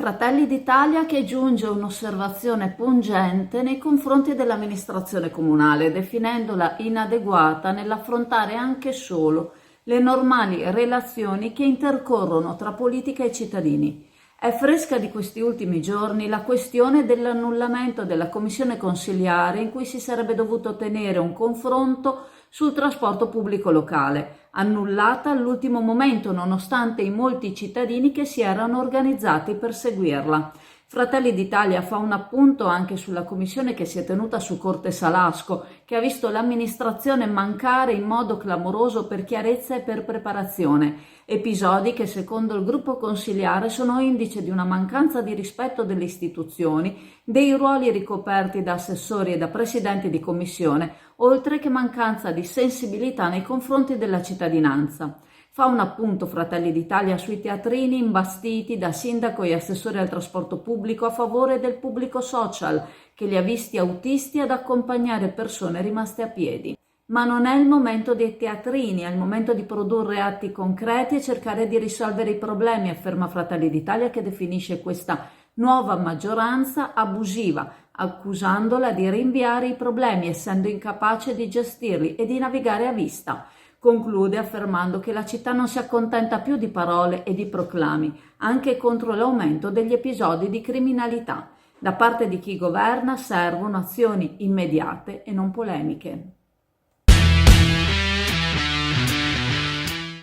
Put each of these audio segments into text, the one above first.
Fratelli d'Italia che giunge un'osservazione pungente nei confronti dell'amministrazione comunale, definendola inadeguata nell'affrontare anche solo le normali relazioni che intercorrono tra politica e cittadini. È fresca di questi ultimi giorni la questione dell'annullamento della commissione consiliare in cui si sarebbe dovuto tenere un confronto sul trasporto pubblico locale, annullata all'ultimo momento nonostante i molti cittadini che si erano organizzati per seguirla. Fratelli d'Italia fa un appunto anche sulla commissione che si è tenuta su Corte Salasco, che ha visto l'amministrazione mancare in modo clamoroso per chiarezza e per preparazione, episodi che secondo il gruppo consiliare sono indice di una mancanza di rispetto delle istituzioni, dei ruoli ricoperti da assessori e da presidenti di commissione, oltre che mancanza di sensibilità nei confronti della cittadinanza. Fa un appunto Fratelli d'Italia sui teatrini imbastiti da sindaco e assessore al trasporto pubblico a favore del pubblico social, che li ha visti autisti ad accompagnare persone rimaste a piedi. Ma non è il momento dei teatrini, è il momento di produrre atti concreti e cercare di risolvere i problemi, afferma Fratelli d'Italia, che definisce questa nuova maggioranza abusiva, accusandola di rinviare i problemi, essendo incapace di gestirli e di navigare a vista. Conclude affermando che la città non si accontenta più di parole e di proclami, anche contro l'aumento degli episodi di criminalità. Da parte di chi governa servono azioni immediate e non polemiche.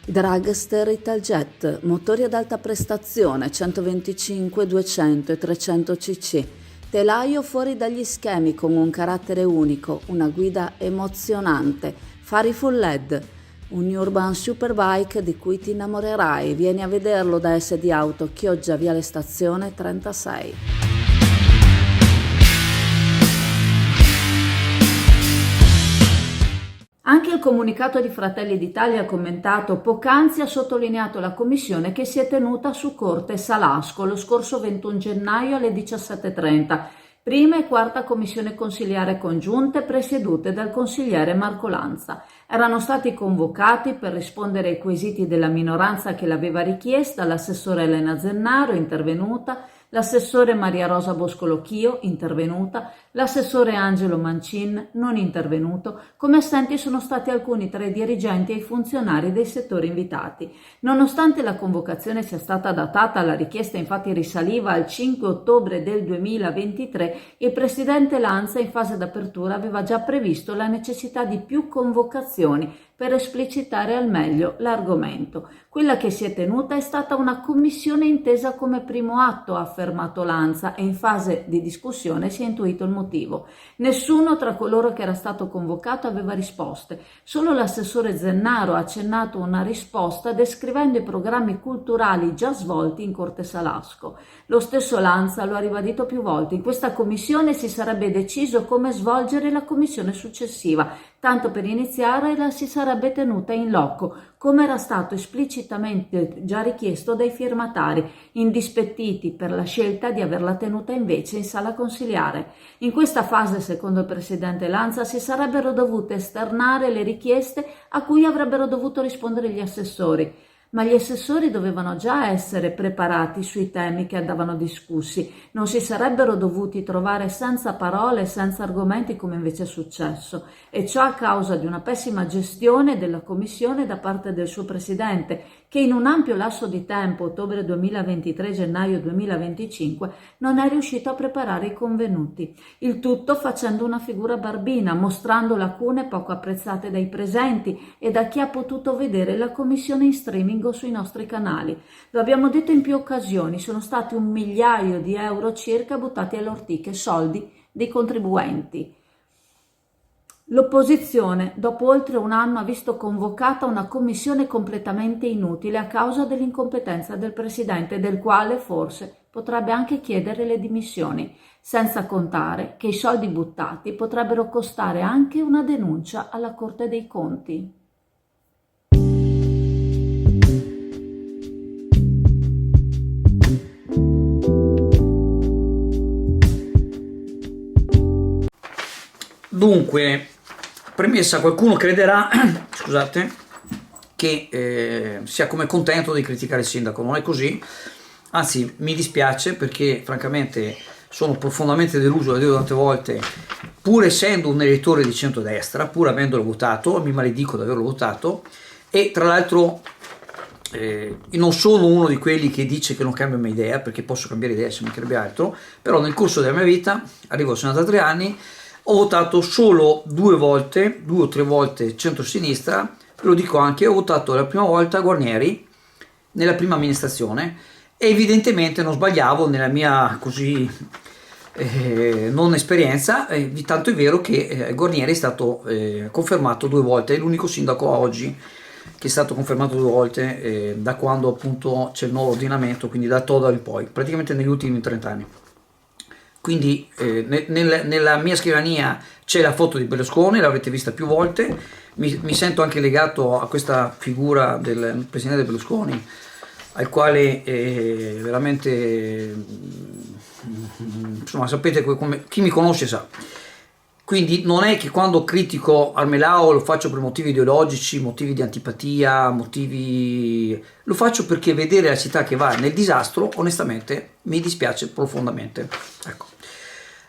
Dragster Italjet, motori ad alta prestazione 125, 200 e 300 cc. Telaio fuori dagli schemi con un carattere unico, una guida emozionante, fari full LED. Un Urban Superbike di cui ti innamorerai. Vieni a vederlo da SD Auto, Chioggia, Viale Stazione 36. Anche il comunicato di Fratelli d'Italia commentato poc'anzi ha sottolineato la commissione che si è tenuta su Corte Salasco lo scorso 21 gennaio alle 17:30. Prima e quarta commissione consiliare congiunte presiedute dal consigliere Marco Lanza. Erano stati convocati per rispondere ai quesiti della minoranza che l'aveva richiesta l'assessore Elena Zennaro, intervenuta, l'assessore Maria Rosa Boscolo-Chio, intervenuta, l'assessore Angelo Mancin, non intervenuto. Come assenti sono stati alcuni tra i dirigenti e i funzionari dei settori invitati. Nonostante la convocazione sia stata datata, la richiesta infatti risaliva al 5 ottobre del 2023, il presidente Lanza in fase d'apertura aveva già previsto la necessità di più convocazioni per esplicitare al meglio l'argomento. Quella che si è tenuta è stata una commissione intesa come primo atto, ha affermato Lanza, e in fase di discussione si è intuito il motivo. Nessuno tra coloro che era stato convocato aveva risposte. Solo l'assessore Zennaro ha accennato una risposta descrivendo i programmi culturali già svolti in Corte Salasco. Lo stesso Lanza lo ha ribadito più volte. In questa commissione si sarebbe deciso come svolgere la commissione successiva. Tanto per iniziare la si sarebbe tenuta in loco, come era stato esplicitamente già richiesto dai firmatari, indispettiti per la scelta di averla tenuta invece in sala consiliare. In questa fase, secondo il presidente Lanza, si sarebbero dovute esternare le richieste a cui avrebbero dovuto rispondere gli assessori. Ma gli assessori dovevano già essere preparati sui temi che andavano discussi, non si sarebbero dovuti trovare senza parole e senza argomenti come invece è successo, e ciò a causa di una pessima gestione della commissione da parte del suo presidente, che in un ampio lasso di tempo, ottobre 2023-gennaio 2025, non è riuscito a preparare i convenuti. Il tutto facendo una figura barbina, mostrando lacune poco apprezzate dai presenti e da chi ha potuto vedere la commissione in streaming sui nostri canali. Lo abbiamo detto in più occasioni, sono stati 1 migliaio di euro circa buttati alle ortiche, soldi dei contribuenti. L'opposizione, dopo oltre un anno, ha visto convocata una commissione completamente inutile a causa dell'incompetenza del presidente, del quale forse potrebbe anche chiedere le dimissioni, senza contare che i soldi buttati potrebbero costare anche una denuncia alla Corte dei Conti. Dunque, premessa, qualcuno crederà, scusate, che sia come contento di criticare il sindaco. Non è così. anzi mi dispiace perché francamente sono profondamente deluso, lo dico tante volte, pur essendo un elettore di centrodestra, pur avendolo votato, mi maledico di averlo votato, e tra l'altro non sono uno di quelli che dice che non cambia mai idea, perché posso cambiare idea se mi mancherebbe altro, però nel corso della mia vita, arrivo a 63 anni, ho votato solo 2 o 3 volte centro-sinistra, ve lo dico anche, ho votato la prima volta Guarnieri, nella prima amministrazione, e evidentemente non sbagliavo nella mia così non esperienza, tanto è vero che Guarnieri è stato confermato 2 volte, è l'unico sindaco a oggi che è stato confermato 2 volte da quando appunto c'è il nuovo ordinamento, quindi da Todaro in poi, praticamente negli ultimi 30 anni. Quindi nella mia scrivania c'è la foto di Berlusconi, l'avrete vista più volte, mi sento anche legato a questa figura del presidente Berlusconi, al quale veramente, insomma, sapete, chi mi conosce sa. Quindi non è che quando critico Armelao lo faccio per motivi ideologici, motivi di antipatia, lo faccio perché vedere la città che va nel disastro, onestamente, mi dispiace profondamente. Ecco.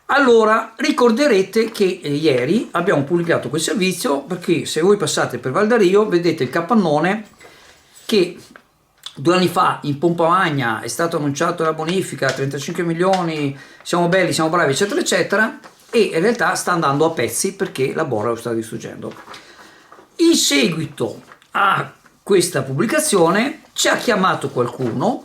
Allora, ricorderete che ieri abbiamo pubblicato quel servizio, perché se voi passate per Val d'Ario vedete il capannone che 2 anni fa in pompa magna è stato annunciato la bonifica, 35 milioni, siamo belli, siamo bravi, eccetera, eccetera, e in realtà sta andando a pezzi perché la borra lo sta distruggendo. In seguito a questa pubblicazione ci ha chiamato qualcuno,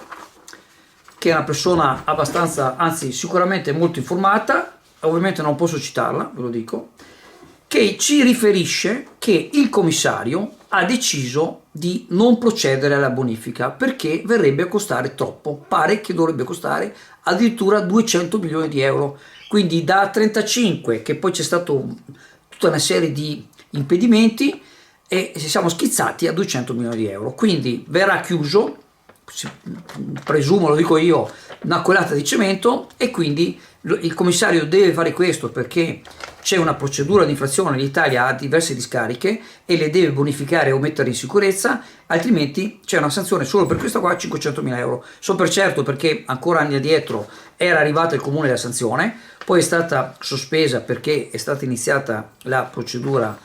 che è una persona abbastanza, anzi sicuramente molto informata, ovviamente non posso citarla, ve lo dico, che ci riferisce che il commissario ha deciso di non procedere alla bonifica perché verrebbe a costare troppo, pare che dovrebbe costare addirittura 200 milioni di euro, quindi da 35, che poi c'è stata tutta una serie di impedimenti, e siamo schizzati a 200 milioni di euro, quindi verrà chiuso, presumo, lo dico io, una colata di cemento, e quindi il commissario deve fare questo perché c'è una procedura di infrazione, l'Italia ha diverse discariche e le deve bonificare o mettere in sicurezza, altrimenti c'è una sanzione solo per questa qua, 500.000 euro. So per certo perché ancora anni addietro era arrivata il comune la sanzione, poi è stata sospesa perché è stata iniziata la procedura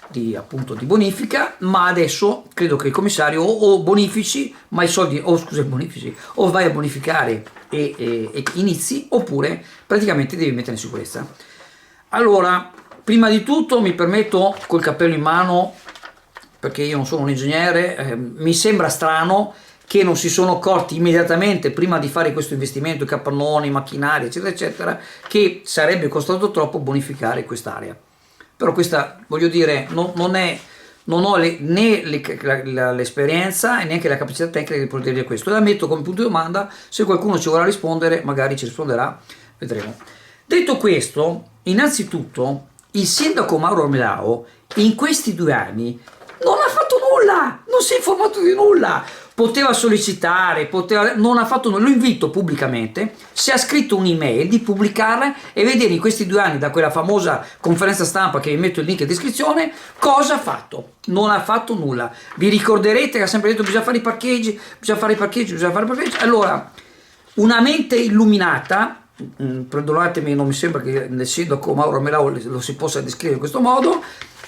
di bonifica, ma adesso credo che il commissario o bonifici, ma i soldi, o vai a bonificare e inizi, oppure praticamente devi mettere in sicurezza. Allora, prima di tutto mi permetto col cappello in mano, perché io non sono un ingegnere, mi sembra strano che non si sono accorti immediatamente prima di fare questo investimento, i capannoni, i macchinari, eccetera, eccetera, che sarebbe costato troppo bonificare quest'area. Però questa, voglio dire, non ho né l'esperienza e neanche la capacità tecnica di poter dire questo. La metto come punto di domanda, se qualcuno ci vorrà rispondere magari ci risponderà, vedremo. Detto questo, innanzitutto il sindaco Mauro Armelao in questi 2 anni non ha fatto nulla, non si è informato di nulla. Poteva sollecitare, non ha fatto nulla. Lo invito pubblicamente, se ha scritto un'email, di pubblicarla e vedere in questi 2 anni, da quella famosa conferenza stampa che vi metto il link in descrizione, cosa ha fatto. Non ha fatto nulla. Vi ricorderete che ha sempre detto bisogna fare i parcheggi, bisogna fare i parcheggi, bisogna fare i parcheggi. Allora, una mente illuminata, perdonatemi, non mi sembra che nel sindaco Mauro Armelao lo si possa descrivere in questo modo,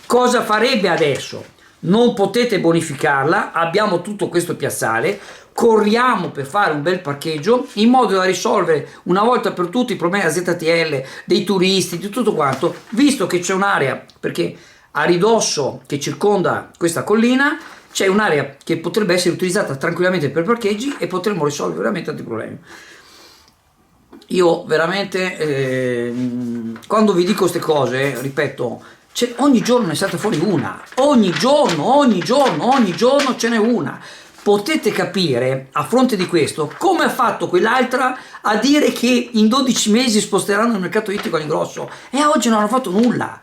cosa farebbe adesso? Non potete bonificarla, abbiamo tutto questo piazzale, corriamo per fare un bel parcheggio in modo da risolvere una volta per tutti i problemi della ZTL, dei turisti, di tutto quanto, visto che c'è un'area, perché a ridosso che circonda questa collina c'è un'area che potrebbe essere utilizzata tranquillamente per parcheggi e potremmo risolvere veramente tanti problemi. Io veramente quando vi dico queste cose, ripeto, ogni giorno ne salta fuori una, ogni giorno ce n'è una. Potete capire, a fronte di questo, come ha fatto quell'altra a dire che in 12 mesi sposteranno il mercato ittico all'ingrosso, e oggi non hanno fatto nulla.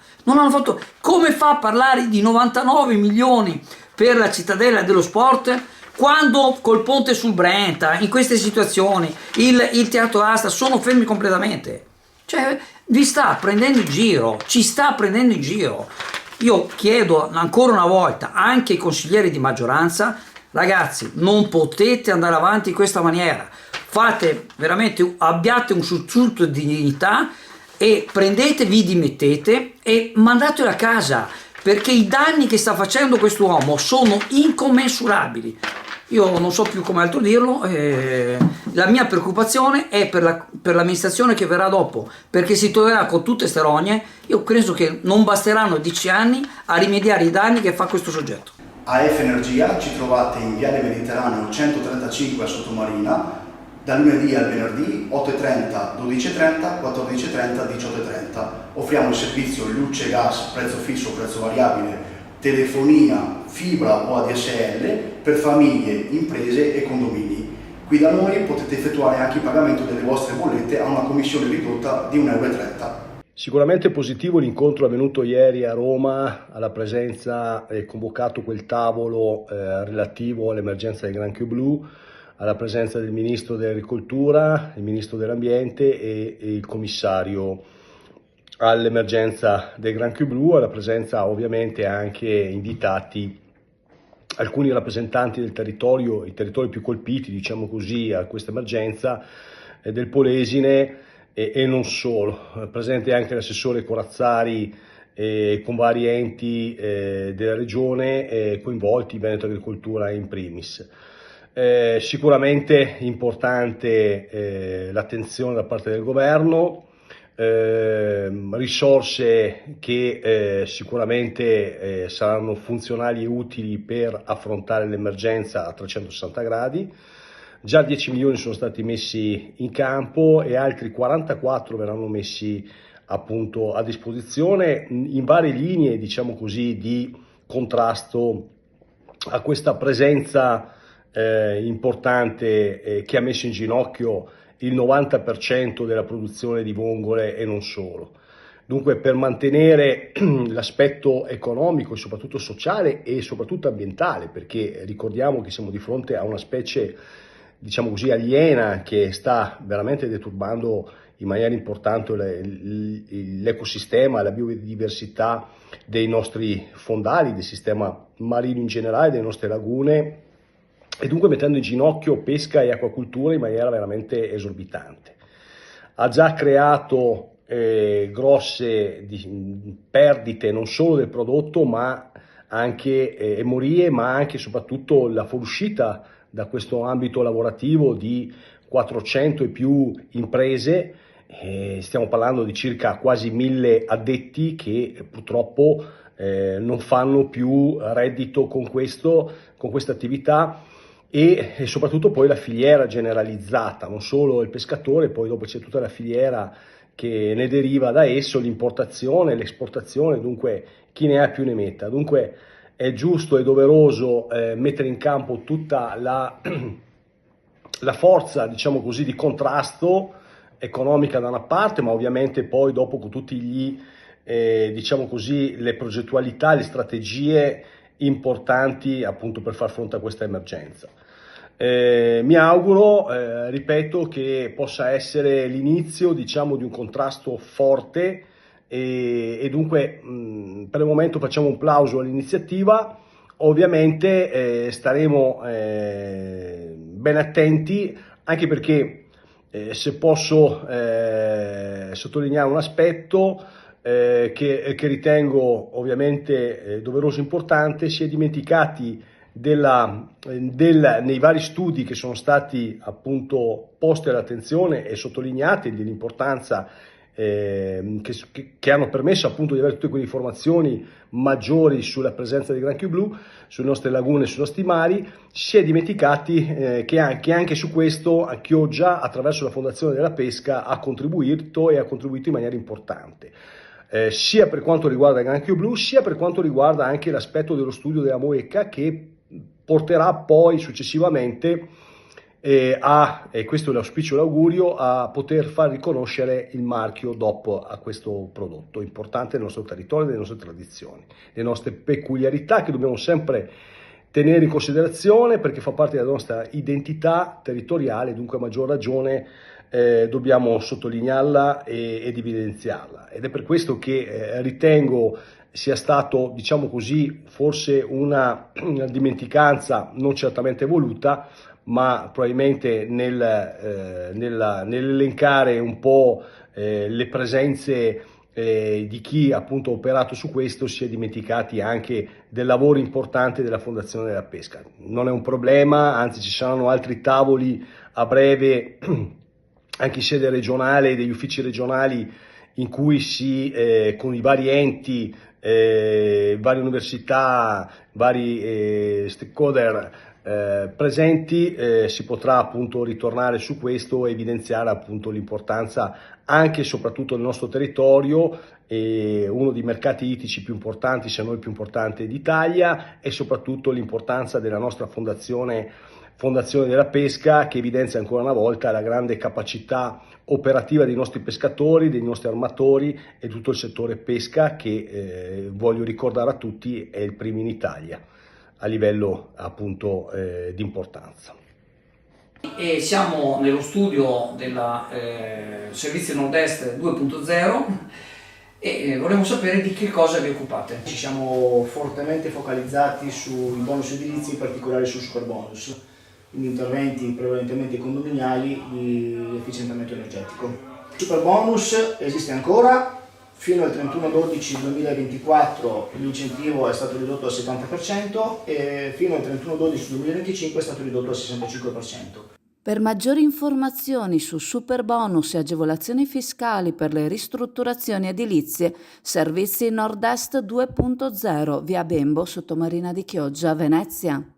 Come fa a parlare di 99 milioni per la cittadella dello sport quando col ponte sul Brenta, in queste situazioni, il teatro Asta sono fermi completamente? Cioè, vi sta prendendo in giro, ci sta prendendo in giro. Io chiedo ancora una volta anche ai consiglieri di maggioranza, ragazzi, non potete andare avanti in questa maniera. fate veramente, abbiate un sussulto di dignità e prendete, vi dimettete e mandatelo a casa, perché i danni che sta facendo quest'uomo sono incommensurabili. Io non so più come altro dirlo, la mia preoccupazione è per l'amministrazione che verrà dopo, perché si troverà con tutte ste rogne. Io penso che non basteranno 10 anni a rimediare i danni che fa questo soggetto. AF Energia ci trovate in Viale Mediterraneo 135 a Sottomarina, da lunedì al venerdì 8.30, 12.30, 14.30, 18.30. Offriamo il servizio luce, gas, prezzo fisso, prezzo variabile, telefonia, fibra o ADSL per famiglie, imprese e condomini. Qui da noi potete effettuare anche il pagamento delle vostre bollette a una commissione ridotta di 1,30 euro. Sicuramente positivo l'incontro avvenuto ieri a Roma, alla presenza e convocato quel tavolo relativo all'emergenza del granchio blu, alla presenza del Ministro dell'Agricoltura, il Ministro dell'Ambiente e il Commissario all'emergenza del granchio blu, alla presenza ovviamente anche invitati alcuni rappresentanti del territorio, i territori più colpiti, diciamo così, a questa emergenza, del Polesine e non solo. Presente anche l'assessore Corazzari con vari enti della regione coinvolti, Veneto Agricoltura in primis. Sicuramente importante l'attenzione da parte del governo, risorse che sicuramente saranno funzionali e utili per affrontare l'emergenza a 360 gradi. Già 10 milioni sono stati messi in campo e altri 44 verranno messi appunto a disposizione in varie linee, diciamo così, di contrasto a questa presenza importante che ha messo in ginocchio il 90% della produzione di vongole e non solo. Dunque, per mantenere l'aspetto economico e soprattutto sociale e soprattutto ambientale, perché ricordiamo che siamo di fronte a una specie, diciamo così, aliena che sta veramente deturbando in maniera importante l'ecosistema, la biodiversità dei nostri fondali, del sistema marino in generale, delle nostre lagune, e dunque mettendo in ginocchio pesca e acquacultura in maniera veramente esorbitante. Ha già creato grosse perdite non solo del prodotto ma anche emorie, ma anche e soprattutto la fuoriuscita da questo ambito lavorativo di 400 e più imprese. Stiamo parlando di circa quasi 1000 addetti che purtroppo non fanno più reddito con questa attività, e soprattutto poi la filiera generalizzata, non solo il pescatore, poi dopo c'è tutta la filiera che ne deriva da esso, l'importazione, l'esportazione, dunque chi ne ha più ne metta. Dunque è giusto e doveroso mettere in campo tutta la forza, diciamo così, di contrasto economica da una parte, ma ovviamente poi dopo con tutti gli diciamo così, le progettualità, le strategie importanti appunto per far fronte a questa emergenza. Mi auguro, ripeto, che possa essere l'inizio, diciamo, di un contrasto forte e dunque per il momento facciamo un plauso all'iniziativa. Ovviamente staremo ben attenti, anche perché se posso sottolineare un aspetto che ritengo ovviamente doveroso e importante, si è dimenticati nei vari studi che sono stati appunto posti all'attenzione e sottolineati dell'importanza che hanno permesso appunto di avere tutte quelle informazioni maggiori sulla presenza di granchio blu sulle nostre lagune e sui nostri mari. Si è dimenticati che anche su questo Chioggia, attraverso la Fondazione della Pesca, ha contribuito in maniera importante. Sia per quanto riguarda il granchio blu, sia per quanto riguarda anche l'aspetto dello studio della moecca, che porterà poi successivamente e questo è l'auspicio e l'augurio, a poter far riconoscere il marchio DOP a questo prodotto importante del nostro territorio, delle nostre tradizioni, delle nostre peculiarità che dobbiamo sempre tenere in considerazione perché fa parte della nostra identità territoriale, dunque a maggior ragione dobbiamo sottolinearla ed evidenziarla, ed è per questo che ritengo sia stato, diciamo così, forse una dimenticanza non certamente voluta, ma probabilmente nell'elencare un po' le presenze di chi appunto ha operato su questo si è dimenticati anche del lavoro importante della Fondazione della Pesca. Non è un problema, anzi ci saranno altri tavoli a breve anche in sede regionale, degli uffici regionali, in cui con i vari enti, varie università, vari stakeholder presenti, si potrà appunto ritornare su questo e evidenziare appunto l'importanza anche e soprattutto del nostro territorio, uno dei mercati ittici più importanti, se non il più importante d'Italia, e soprattutto l'importanza della nostra Fondazione della Pesca, che evidenzia ancora una volta la grande capacità operativa dei nostri pescatori, dei nostri armatori e tutto il settore pesca che, voglio ricordare a tutti, è il primo in Italia a livello appunto di importanza. E siamo nello studio del Servizio Nord-Est 2.0 e vorremmo sapere di che cosa vi occupate. Ci siamo fortemente focalizzati sui bonus edilizi, in particolare sul superbonus, quindi interventi prevalentemente condominiali di efficientamento energetico. Il superbonus esiste ancora, fino al 31/12/2024 l'incentivo è stato ridotto al 70% e fino al 31/12/2025 è stato ridotto al 65%. Per maggiori informazioni su superbonus e agevolazioni fiscali per le ristrutturazioni edilizie, Servizi Nord-Est 2.0, via Bembo, Sottomarina di Chioggia, Venezia.